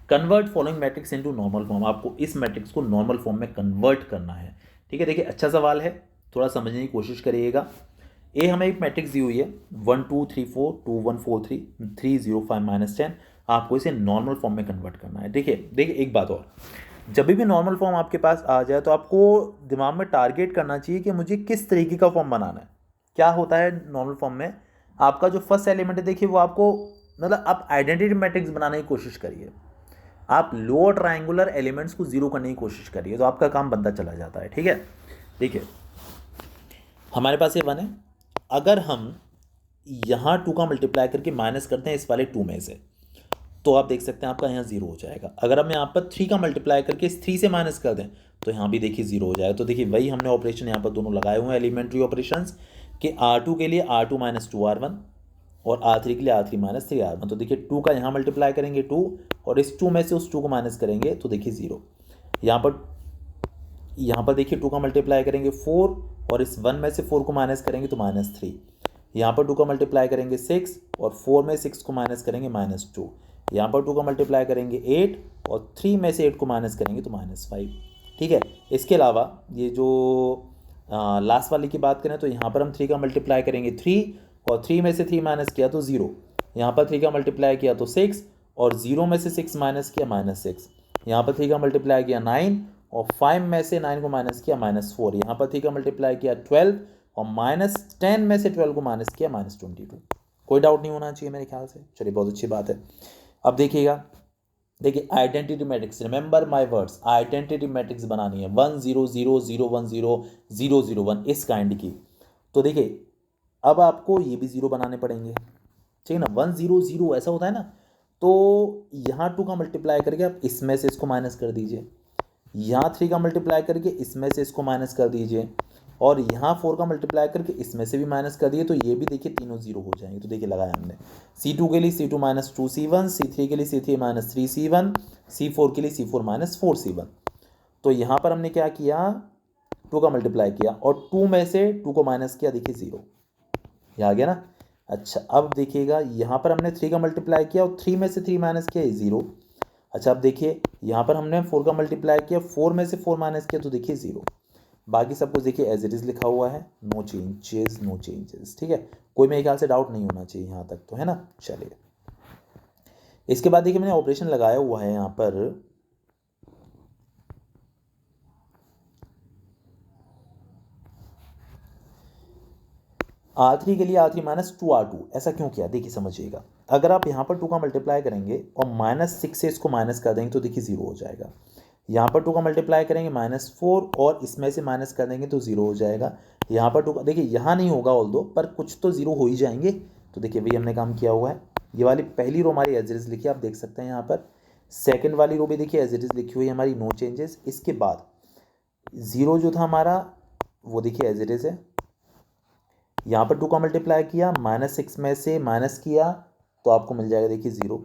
convert following matrix into normal form. आपको इस मैट्रिक्स को नॉर्मल फॉर्म में कन्वर्ट करना है, ठीक है। देखिए अच्छा सवाल है, थोड़ा समझने की कोशिश करिएगा। ए हमें एक मैट्रिक्स दी हुई है 1 2 3 4 2 1 4 3 3 0 5 -10, आपको इसे नॉर्मल फॉर्म में कन्वर्ट करना है। देखिए एक बात और, जब भी नॉर्मल फॉर्म आपके पास आ जाए तो आपको दिमाग में टारगेट करना चाहिए कि मुझे किस तरीके का फॉर्म बनाना है। क्या होता है नॉर्मल फॉर्म में, आपका जो फर्स्ट एलिमेंट है देखिए वो आपको, मतलब आप आइडेंटिटी मैट्रिक्स बनाने की कोशिश करिए, आप लोअर ट्रायंगुलर एलिमेंट्स को जीरो करने की कोशिश करिए तो आपका काम बनता चला जाता है, ठीक है। देखिए हमारे पास ये 1 है, अगर हम यहाँ 2 का मल्टीप्लाई करके माइनस करते हैं इस वाले 2 में से, तो आप देख सकते हैं आपका यहाँ 0 हो जाएगा। अगर हम यहाँ पर 3 का मल्टीप्लाई करके इस 3 से माइनस कर दें तो यहाँ भी देखिए 0 हो जाएगा। तो देखिए वही हमने ऑपरेशन यहाँ पर दोनों लगाए हुए हैं एलिमेंट्री ऑपरेशंस कि R2 के लिए R2 माइनस 2R1 और R3 के लिए R3 माइनस 3R1। तो देखिए 2 का यहाँ मल्टीप्लाई करेंगे 2 और इस 2 में से उस 2 को माइनस करेंगे तो देखिए 0। यहाँ पर देखिए 2 का मल्टीप्लाई करेंगे 4 और इस 1 में से 4 को माइनस करेंगे तो -3। यहाँ पर 2 का मल्टीप्लाई करेंगे 6 और 4 में 6 को माइनस करेंगे -2। यहाँ पर 2 का मल्टीप्लाई करेंगे 8 और 3 में से 8 को माइनस करेंगे तो -5। ठीक है। इसके अलावा ये जो लास्ट वाली की बात करें तो यहाँ पर हम 3 का मल्टीप्लाई करेंगे 3 और 3 में से 3 माइनस किया तो 0। यहाँ पर 3 का मल्टीप्लाई किया तो 6 और 0 में से 6 माइनस किया -6। यहाँ पर 3 का मल्टीप्लाई किया 9 और 5 में से 9 को माइनस किया -4। यहाँ पर 3 का मल्टीप्लाई किया 12 और -10 में से 12 को माइनस किया -22। कोई डाउट नहीं होना चाहिए मेरे ख्याल से। चलिए बहुत अच्छी बात है। अब देखिएगा, देखिए identity matrix, remember my words, identity matrix बनानी है 1 0 0 0 1 0 0 0 1 इस काइंड की। तो देखिए अब आपको ये भी 0 बनाने पड़ेंगे, ठीक है ना। 1 0 0 ऐसा होता है ना। तो यहाँ 2 का मल्टीप्लाई करके आप इसमें से इसको माइनस कर दीजिए, यहाँ 3 का मल्टीप्लाई करके इसमें से इसको माइनस कर दीजिए और यहाँ 4 का मल्टीप्लाई करके इसमें से भी माइनस कर दिए। तो ये भी देखिए तीनों 0 हो जाएंगे। तो देखिए लगाया हमने C2 के लिए C2 माइनस 2C1, C3 के लिए C3 माइनस 3C1, C4 के लिए C4 माइनस 4C1। तो यहाँ पर हमने क्या किया, 2 का मल्टीप्लाई किया और 2 में से 2 को माइनस किया, देखिए 0 ये आ गया ना। अच्छा अब देखिएगा यहाँ पर हमने 3 का मल्टीप्लाई किया और 3 में से 3 माइनस किया, 0। अच्छा अब देखिए यहाँ पर हमने 4 का मल्टीप्लाई किया, 4 में से 4 माइनस किया तो देखिए 0। बाकी सब कुछ देखिए एज इट इज़ लिखा हुआ है, नो चेंजेस नो चेंजेस। ठीक है, कोई मेरे ख्याल से डाउट नहीं होना चाहिए यहाँ तक, तो है ना। चलिए इसके बाद देखिए मैंने ऑपरेशन लगाया हुआ है यहाँ पर R3 के लिए R3 माइनस 2R2। ऐसा क्यों किया देखिए समझिएगा। अगर आप यहाँ पर 2 का मल्टीप्लाई करेंगे और -6 से इसको माइनस कर देंगे तो देखिए 0 हो जाएगा। यहाँ पर 2 का मल्टीप्लाई करेंगे -4 और इसमें से माइनस कर देंगे तो 0 हो जाएगा। यहाँ पर 2 का देखिए यहाँ नहीं होगा ऑल दो, पर कुछ तो 0 हो ही जाएंगे। तो देखिए वही हमने काम किया हुआ है। ये वाली पहली रो हमारी एज इट इज़ लिखी, आप देख सकते हैं यहाँ पर। सेकेंड वाली रो भी देखिए एज इट इज़ लिखी हुई है हमारी, नो चेंजेस। इसके बाद 0 जो था हमारा वो देखिए एज इट इज़ है। यहाँ पर 2 का मल्टीप्लाई किया, -6 में से माइनस किया तो आपको मिल जाएगा देखिए 0।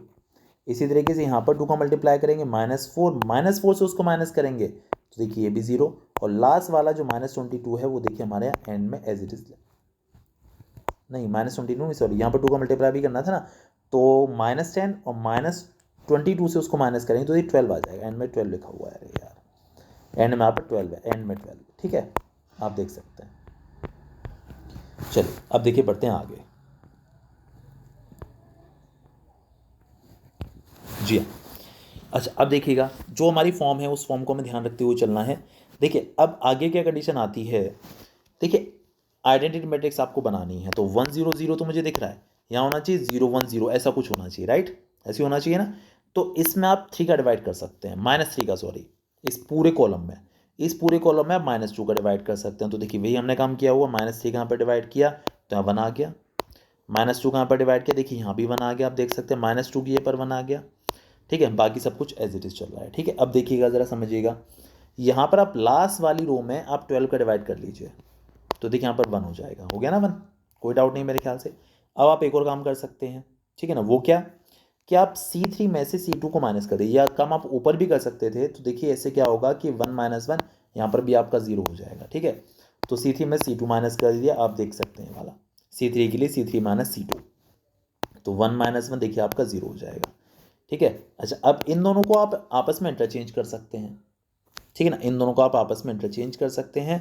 इसी तरीके से यहाँ पर 2 का मल्टीप्लाई करेंगे, -4 से उसको माइनस करेंगे तो देखिए ये भी 0। और लास्ट वाला जो -22 है वो देखिए हमारे यहाँ एंड में एज इट इज, नहीं -22 नहीं सॉरी, यहाँ पर 2 का मल्टीप्लाई भी करना था ना। तो -10 और -22 से उसको माइनस करेंगे तो ये 12 आ जाएगा। एंड में 12 लिखा हुआ है, अरे यार एंड में यहाँ पर 12 है, एंड में 12। ठीक है, आप देख सकते हैं। चलिए अब देखिए बढ़ते हैं आगे। जी हाँ, अच्छा अब देखिएगा जो हमारी फॉर्म है उस फॉर्म को हमें ध्यान रखते हुए चलना है। देखिए अब आगे क्या कंडीशन आती है, देखिए आइडेंटिटी मैट्रिक्स आपको बनानी है तो 1 0 0 तो मुझे दिख रहा है, यहाँ होना चाहिए 0 1 0, ऐसा कुछ होना चाहिए, राइट, ऐसे होना चाहिए ना। तो इसमें आप 3 का डिवाइड कर सकते हैं, -3 का सॉरी, इस पूरे कॉलम में, इस पूरे कॉलम में आप -2 का डिवाइड कर सकते हैं। तो देखिए वही हमने काम किया हुआ, -3 कहाँ पर डिवाइड किया तो यहाँ 1 आ गया, -2 कहाँ पर डिवाइड किया देखिए यहाँ भी 1 आ गया, आप देख सकते हैं -2 की ये पर 1 आ गया। ठीक है, बाकी सब कुछ एज इट इज़ चल रहा है। ठीक है, अब देखिएगा ज़रा समझिएगा, यहाँ पर आप लास्ट वाली रो में आप 12 का डिवाइड कर लीजिए तो देखिए यहाँ पर 1 हो जाएगा, हो गया ना 1, कोई डाउट नहीं मेरे ख्याल से। अब आप एक और काम कर सकते हैं, ठीक है ना, वो क्या कि आप C3 में से C2 को माइनस कर दें, या काम आप ऊपर भी कर सकते थे। तो देखिए ऐसे क्या होगा कि 1 - 1 यहाँ पर भी आपका 0 हो जाएगा। ठीक है, तो C3 में C2 माइनस कर दिया, आप देख सकते हैं वाला C3 के लिए C3 माइनस C2, तो 1 - 1 देखिए आपका 0 हो जाएगा। ठीक है, अच्छा अब इन दोनों को आप आपस में इंटरचेंज कर सकते हैं, ठीक है ना, इन दोनों को आप आपस में इंटरचेंज कर सकते हैं।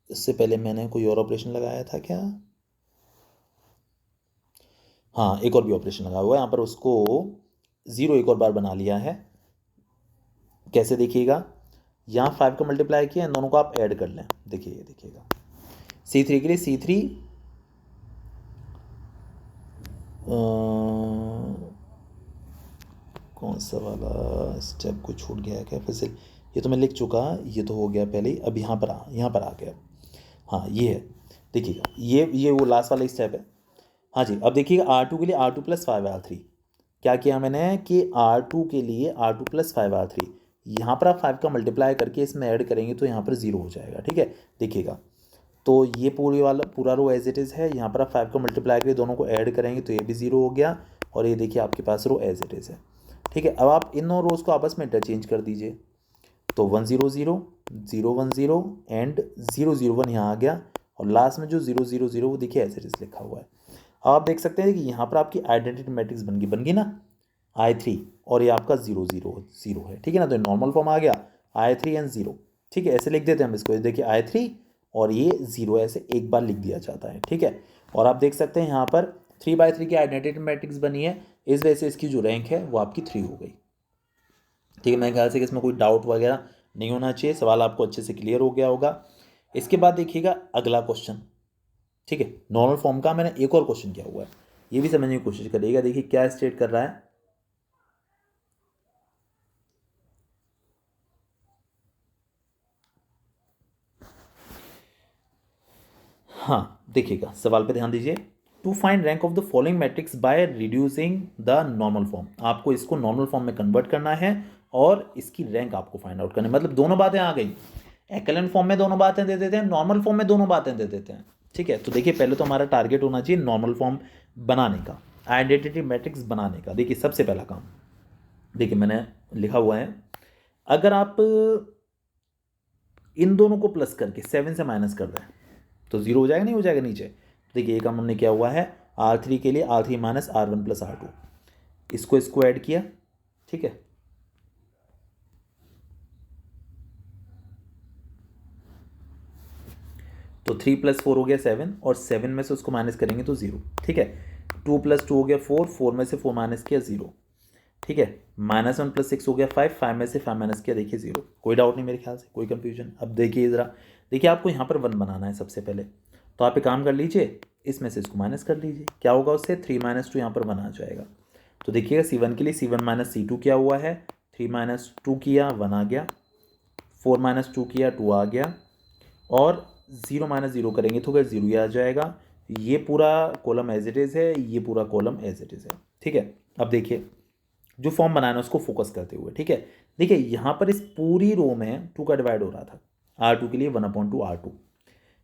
इससे पहले मैंने कोई और ऑपरेशन लगाया था क्या, हाँ एक और भी ऑपरेशन लगा हुआ है यहाँ पर, उसको 0 एक और बार बना लिया है। कैसे देखिएगा, यहाँ 5 का मल्टीप्लाई किया, इन दोनों को आप ऐड कर लें, देखिए ये देखिएगा C3 के लिए C3 कौन सा वाला स्टेप को छूट गया है क्या फिर से, ये तो मैं लिख चुका, ये तो हो गया पहले ही। अब यहाँ पर आ गया, हाँ ये है, देखिएगा ये वो लास्ट वाला स्टेप है। हाँ जी, अब देखिएगा R2 के लिए R2 + 5 R3, क्या किया मैंने कि R2 के लिए R2 + 5R3, यहाँ पर आप 5 का मल्टीप्लाई करके इसमें ऐड करेंगे तो यहाँ पर 0 हो जाएगा। ठीक है, देखिएगा, तो ये पूरा रो एज इट इज़ है। यहाँ पर आप 5 का मल्टीप्लाई करके दोनों को ऐड करेंगे तो ये भी 0 हो गया, और ये देखिए आपके पास रो एज इट इज़ है। ठीक है, अब आप इन दोनों रोज़ को आपस में इंटरचेंज कर दीजिए, तो 1 0 0 0 1 0 एंड 0 0 1 यहाँ आ गया, और लास्ट में जो 0 0 0 वो देखिए एज इट इज़ लिखा हुआ है। अब आप देख सकते हैं कि यहाँ पर आपकी आइडेंटिटी मैट्रिक्स बन गई ना, I3, और ये आपका 0 0 0 है। ठीक है ना, तो नॉर्मल फॉर्म आ गया I3 एंड 0। ठीक है, ऐसे लिख देते हैं हम इसको, देखिए I3 और ये 0 ऐसे एक बार लिख दिया जाता है। ठीक है, और आप देख सकते हैं यहाँ पर 3/3 की आइडेंटिटी मैट्रिक्स बनी है, इस वजह से इसकी जो रैंक है वो आपकी 3 हो गई। ठीक है, मेरे ख्याल से कि इसमें कोई डाउट वगैरह नहीं होना चाहिए, सवाल आपको अच्छे से क्लियर हो गया होगा। इसके बाद देखिएगा अगला क्वेश्चन। ठीक है, नॉर्मल फॉर्म का मैंने एक और क्वेश्चन किया हुआ है, ये भी समझने की कोशिश करिएगा। देखिए क्या स्टेट कर रहा है, हाँ देखिएगा, सवाल पे ध्यान दीजिए। To find rank of the following matrix by reducing the normal form, आपको इसको नॉर्मल फॉर्म में कन्वर्ट करना है और इसकी रैंक आपको फाइंड आउट करनी है। मतलब दोनों बातें आ गई, एक्लन फॉर्म में दोनों बातें दे देते हैं, नॉर्मल फॉर्म में दोनों बातें दे देते हैं। ठीक है, तो देखिए पहले तो हमारा टारगेट होना चाहिए नॉर्मल फॉर्म बनाने का, आइडेंटिटी मैट्रिक्स बनाने का। देखिए सबसे पहला काम, देखिए मैंने लिखा हुआ है, अगर आप इन दोनों को प्लस करके 7 से माइनस कर दें तो 0 हो जाएगा, नहीं हो जाएगा नीचे। देखिए ये काम हमने किया हुआ है R3 के लिए, R3 - R1 + R2, इसको ऐड किया। ठीक है, तो 3 + 4 हो गया 7, और 7 में से उसको माइनस करेंगे तो 0। ठीक है, 2 + 2 हो गया 4, 4 में से 4 माइनस किया 0। ठीक है, -1 + 6 हो गया 5, 5 में से 5 माइनस किया, देखिए 0। कोई डाउट नहीं मेरे ख्याल से, कोई कंफ्यूजन। अब देखिए ज़रा, देखिए आपको यहाँ पर 1 बनाना है सबसे पहले, तो आप एक काम कर लीजिए, इसमें से इसको माइनस कर लीजिए, क्या होगा उससे 3 - 2 यहाँ पर 1 आ जाएगा। तो देखिएगा C1 के लिए C1 - C2 क्या हुआ है, 3 - 2 किया 1 आ गया, 4 - 2 किया 2 आ गया, और 0 - 0 करेंगे तो फिर 0 ही आ जाएगा। ये पूरा कॉलम एज इट इज़ है, ये पूरा कॉलम एज इट इज़ है। ठीक है, अब देखिए जो फॉर्म बनाना है उसको फोकस करते हुए। ठीक है, देखिए यहाँ पर इस पूरी रो में 2 का डिवाइड हो रहा था, R2 के लिए 1/2 R2।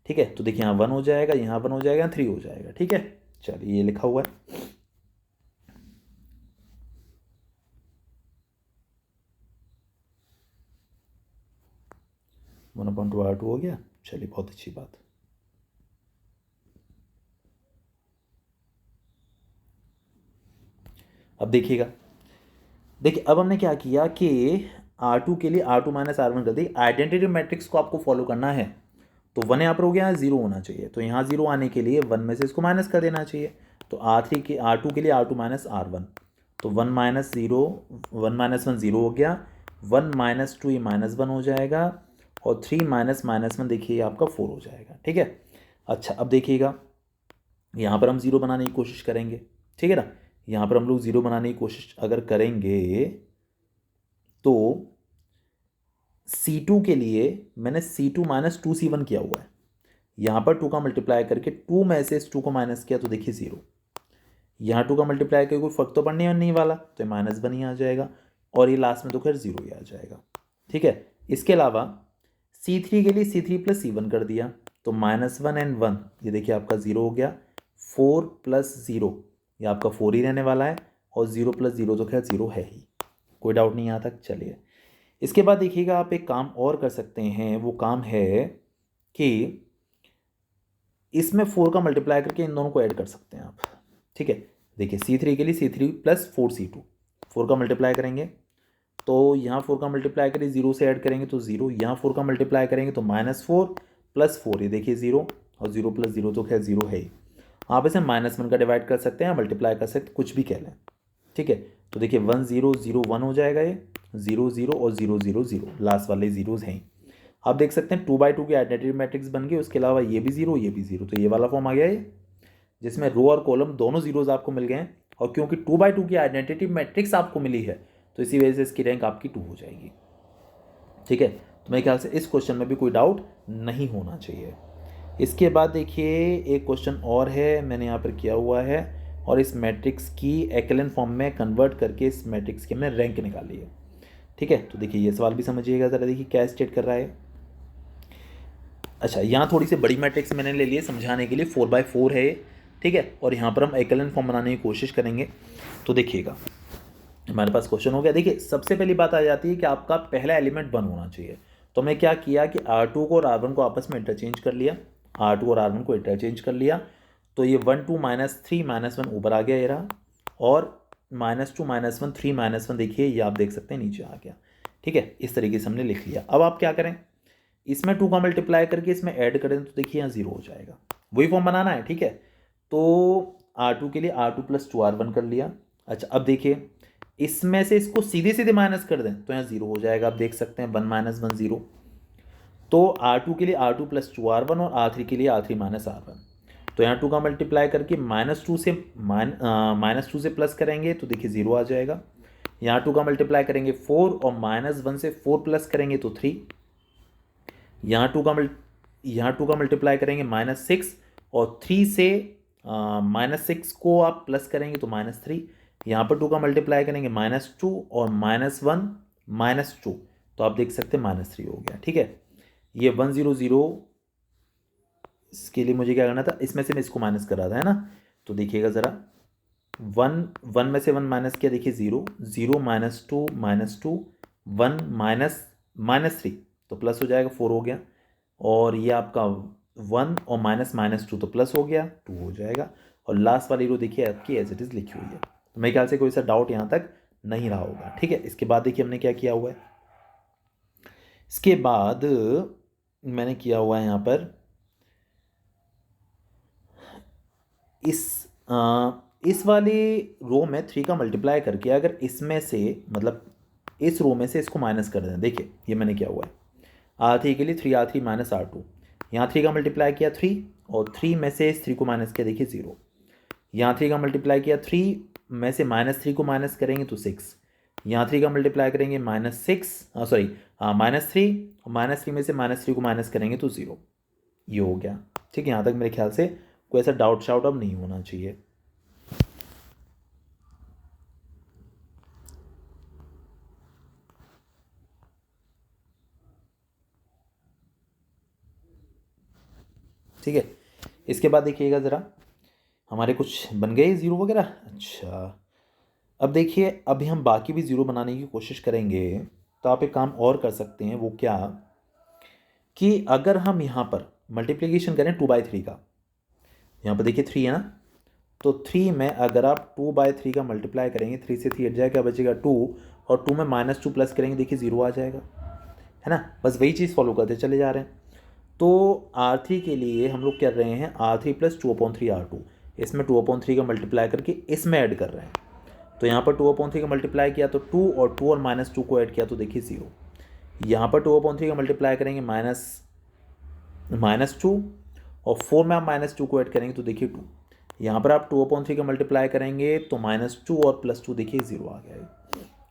ठीक है, तो देखिए यहाँ 1 हो जाएगा, यहाँ 1 हो जाएगा, 3 हो जाएगा। ठीक है, चलिए ये लिखा हुआ है। R2 हो गया, चलिए बहुत अच्छी बात। अब देखिएगा, देखिए अब हमने क्या किया कि R2 के लिए R2 - R1 कर दी। आइडेंटिटी मैट्रिक्स को आपको फॉलो करना है, तो 1 यहाँ पर हो गया, 0 होना चाहिए, तो यहाँ 0 आने के लिए 1 में से इसको माइनस कर देना चाहिए। तो R2 के लिए R2 - R1, तो 1 - 0, 1 - 1 0 हो गया, 1 - 2 ये -1 हो जाएगा, और 3 - -1 देखिए आपका 4 हो जाएगा। ठीक है, अच्छा अब देखिएगा यहाँ पर हम 0 बनाने की कोशिश करेंगे। ठीक है ना, यहाँ पर हम लोग 0 बनाने की कोशिश अगर करेंगे तो C2 के लिए मैंने C2 - 2C1 किया हुआ है, यहाँ पर 2 का मल्टीप्लाई करके 2 में से इस 2 को माइनस किया तो देखिए 0। यहाँ 2 का मल्टीप्लाई करके कोई फर्क तो पड़ने नहीं वाला, तो ये -1 ही आ जाएगा, और ये लास्ट में तो खैर 0 ही आ जाएगा। ठीक है, इसके अलावा C3 के लिए C3 + C1 कर दिया, तो -1 एंड 1 ये देखिए आपका 0 हो गया, 4 + 0 ये आपका 4 ही रहने वाला है, और 0 + 0 तो खैर 0 है ही, कोई डाउट नहीं यहाँ तक। चलिए इसके बाद देखिएगा आप एक काम और कर सकते हैं, वो काम है कि इसमें 4 का मल्टीप्लाई करके इन दोनों को ऐड कर सकते हैं आप। ठीक है, देखिए C3 के लिए C3 + 4C2, 4 का मल्टीप्लाई करेंगे तो यहाँ 4 का मल्टीप्लाई करें 0 से ऐड करेंगे तो 0, यहाँ 4 का मल्टीप्लाई करेंगे तो -4 + 4 ये देखिए 0, और 0 + 0 तो खैर 0 है ही। आप इसे -1 का डिवाइड कर सकते हैं, मल्टीप्लाई कर सकते हैं, कुछ भी कह लें। ठीक है, तो देखिए 1 0 0 1 हो जाएगा, ये 0 0 और 0 0 0 लास्ट वाले जीरोज हैं। आप देख सकते हैं 2/2 की आइडेंटिटी मैट्रिक्स बन गई, उसके अलावा ये भी 0 ये भी 0, तो ये वाला फॉर्म आ गया ये, जिसमें रो और कॉलम दोनों जीरोज आपको मिल गए हैं, और क्योंकि 2/2 की आइडेंटिटी मैट्रिक्स आपको मिली है तो इसी वजह से इसकी रैंक आपकी 2 हो जाएगी। ठीक है, तो मेरे ख्याल से इस क्वेश्चन में भी कोई डाउट नहीं होना चाहिए। इसके बाद देखिए एक क्वेश्चन और है मैंने यहाँ पर किया हुआ है, और इस मैट्रिक्स की एक्लेन फॉर्म में कन्वर्ट करके इस मैट्रिक्स की हमने रैंक निकाली है। ठीक है, तो देखिए ये सवाल भी समझिएगा ज़रा, देखिए क्या स्टेट कर रहा है। अच्छा, यहाँ थोड़ी सी बड़ी मैट्रिक्स मैंने ले ली है समझाने के लिए, 4x4 है ये। ठीक है, और यहाँ पर हम एक्लेन फॉर्म बनाने की कोशिश करेंगे। तो देखिएगा हमारे पास क्वेश्चन हो गया। देखिए सबसे पहली बात आ जाती है कि आपका पहला एलिमेंट 1 होना चाहिए। तो मैं क्या किया कि R2 को और R1 को आपस में इंटरचेंज कर लिया, R2 और R1 को इंटरचेंज कर लिया। तो ये 1 2 -3 -1 ऊपर आ गया ये रहा, और -2 -1 3 -1 देखिए ये आप देख सकते हैं नीचे आ गया। ठीक है, इस तरीके से हमने लिख लिया। अब आप क्या करें, इसमें 2 का मल्टीप्लाई करके इसमें ऐड करें तो देखिए यहाँ 0 हो जाएगा। वही फॉर्म बनाना है। ठीक है, तो R2 के लिए R2 + 2R1 कर लिया। अच्छा, अब देखिए इसमें से इसको सीधे सीधे माइनस कर दें तो यहाँ 0 हो जाएगा। आप देख सकते हैं 1 - 1 0। तो R2 के लिए R2 + 2R1 और R3 के लिए R3 - R1। तो यहाँ 2 का मल्टीप्लाई करके -2 से प्लस करेंगे तो देखिए 0 आ जाएगा। यहाँ 2 का मल्टीप्लाई करेंगे 4 और -1 से 4 प्लस करेंगे तो 3। यहाँ 2 का मल्टीप्लाई करेंगे -6 और 3 से -6 को आप प्लस करेंगे तो -3। यहाँ पर 2 का मल्टीप्लाई करेंगे -2 और -1 -2, तो आप देख सकते हैं -3 हो गया। ठीक है, ये 1 0 0, इसके लिए मुझे क्या करना था, इसमें से मैं इसको माइनस कर रहा था, है ना। तो देखिएगा ज़रा, 1 में से 1 माइनस किया, देखिए 0 0 -2 -2 1 -3, तो प्लस हो जाएगा, 4 हो गया। और ये आपका 1 और -2 तो प्लस हो गया, 2 हो जाएगा। और लास्ट वाली रो देखिए आपकी एज इट इज़ लिखी हुई है। तो मेरे ख्याल से कोई सा डाउट यहाँ तक नहीं रहा होगा। ठीक है, इसके बाद देखिए हमने क्या किया हुआ है। इसके बाद मैंने किया हुआ है यहाँ पर इस वाली रो में 3 का मल्टीप्लाई करके अगर इसमें से, मतलब इस रो में से इसको माइनस कर दें, देखिए ये मैंने किया हुआ है। R3 के लिए 3R3 - R2, यहाँ 3 का मल्टीप्लाई किया 3, और 3 में से इस 3 को माइनस किया, देखिए 0। यहाँ 3 का मल्टीप्लाई किया 3 में से -3 को माइनस करेंगे तो 6। यहाँ 3 का मल्टीप्लाई करेंगे -3, और -3 में से -3 को माइनस करेंगे तो 0। ये हो गया। ठीक है, यहाँ तक मेरे ख्याल से कोई ऐसा डाउट शाउट अब नहीं होना चाहिए। ठीक है, इसके बाद देखिएगा ज़रा, हमारे कुछ बन गए ज़ीरो वगैरह। अच्छा, अब देखिए अभी हम बाकी भी ज़ीरो बनाने की कोशिश करेंगे। तो आप एक काम और कर सकते हैं, वो क्या कि अगर हम यहाँ पर मल्टीप्लिकेशन करें 2/3 का, यहाँ पर देखिए 3 है ना, तो 3 में अगर आप 2/3 का मल्टीप्लाई करेंगे, 3 से 3 हट जाएगा, क्या बचेगा 2, और 2 में -2 प्लस करेंगे, देखिए 0 आ जाएगा, है ना। बस वही चीज़ फॉलो करते चले जा रहे हैं। तो R3 के लिए हम लोग कर रहे हैं R3 + 2/3 R2, इसमें 2/3 का मल्टीप्लाई करके इसमें ऐड कर रहे हैं। तो यहाँ पर 2/3 का मल्टीप्लाई किया तो 2, और 2 और -2 को ऐड किया तो देखिए 0। यहाँ पर 2/3 का मल्टीप्लाई करेंगे -2, और 4 में आप -2 को ऐड करेंगे तो देखिए 2। यहाँ पर आप 2/3 का मल्टीप्लाई करेंगे तो -2 और +2, देखिए 0 आ गया है।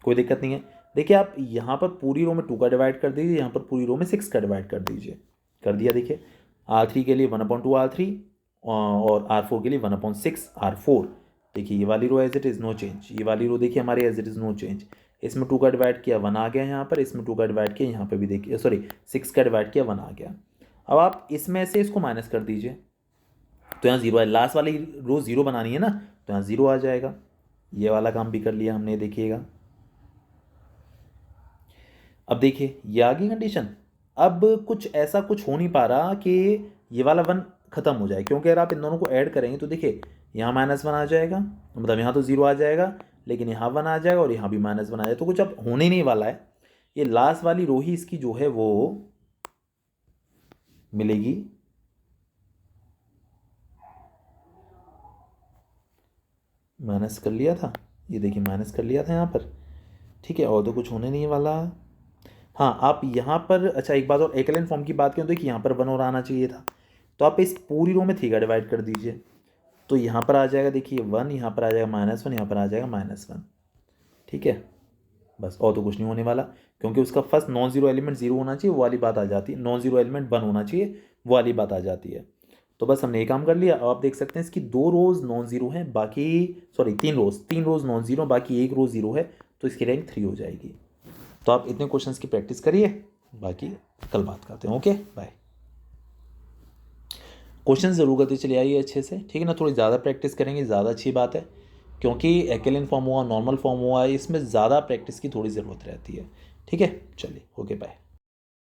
कोई दिक्कत नहीं है। देखिए आप यहाँ पर पूरी रो में 2 का डिवाइड कर दीजिए, यहाँ पर पूरी रो में 6 का डिवाइड कर दीजिए। कर दिया, देखिए R3 के लिए 1/2 R3, और R4 के लिए 1/6 R4। देखिए ये वाली row as it is no change, ये वाली रो देखिए हमारी as it is no change. इसमें 2 का डिवाइड किया 1 आ गया, यहाँ पर इसमें 2 का डिवाइड किया, यहाँ पर भी देखिए 6 का डिवाइड किया 1 आ गया। अब आप इसमें से इसको माइनस कर दीजिए, तो यहाँ 0 है। लास्ट वाली रो 0 बनानी है ना, तो यहाँ 0 आ जाएगा। ये वाला काम भी कर लिया हमने, देखिएगा। अब देखिए ये आ गई कंडीशन। अब कुछ ऐसा कुछ हो नहीं पा रहा कि ये वाला 1 ख़त्म हो जाए, क्योंकि अगर आप इन दोनों को ऐड करेंगे तो देखिए यहाँ -1 आ जाएगा, मतलब यहाँ तो 0 आ जाएगा, लेकिन यहाँ 1 आ जाएगा और यहाँ भी -1 आ जाएगा, तो कुछ अब होने नहीं वाला है। ये लास्ट वाली रो ही इसकी जो है वो मिलेगी। माइनस कर लिया था, ये देखिए माइनस कर लिया था यहाँ पर। ठीक है, और तो कुछ होने नहीं वाला। हाँ, आप यहाँ पर, अच्छा एक बात और, एकलन फॉर्म की बात करें तो देखिए यहाँ पर 1 और आना चाहिए था, तो आप इस पूरी रो में 3 का डिवाइड कर दीजिए, तो यहाँ पर आ जाएगा देखिए 1, यहाँ पर आ जाएगा -1, यहाँ पर आ जाएगा -1। ठीक है, बस और तो कुछ नहीं होने वाला, क्योंकि उसका फर्स्ट नॉन ज़ीरो एलिमेंट 0 होना चाहिए, वो वाली बात आ जाती है। नॉन ज़ीरो एलिमेंट 1 होना चाहिए, वो वाली बात आ जाती है। तो बस हमने ये काम कर लिया। अब आप देख सकते हैं इसकी 2 रोज़ नॉन ज़ीरो हैं, बाकी 3 रोज़ नॉन ज़ीरो, बाकी 1 रो ज़ीरो है, तो इसकी रैंक 3 हो जाएगी। तो आप इतने क्वेश्चंस की प्रैक्टिस करिए, बाकी कल बात करते हैं। Okay bye. क्वेश्चन ज़रूर करते चले आइए अच्छे से, ठीक है ना। थोड़ी ज़्यादा प्रैक्टिस करेंगे ज़्यादा अच्छी बात है, क्योंकि एक्सेलेंट फॉर्म हुआ, नॉर्मल फॉर्म हुआ, इसमें ज़्यादा प्रैक्टिस की थोड़ी ज़रूरत रहती है, ठीक है। चलिए ओके बाय।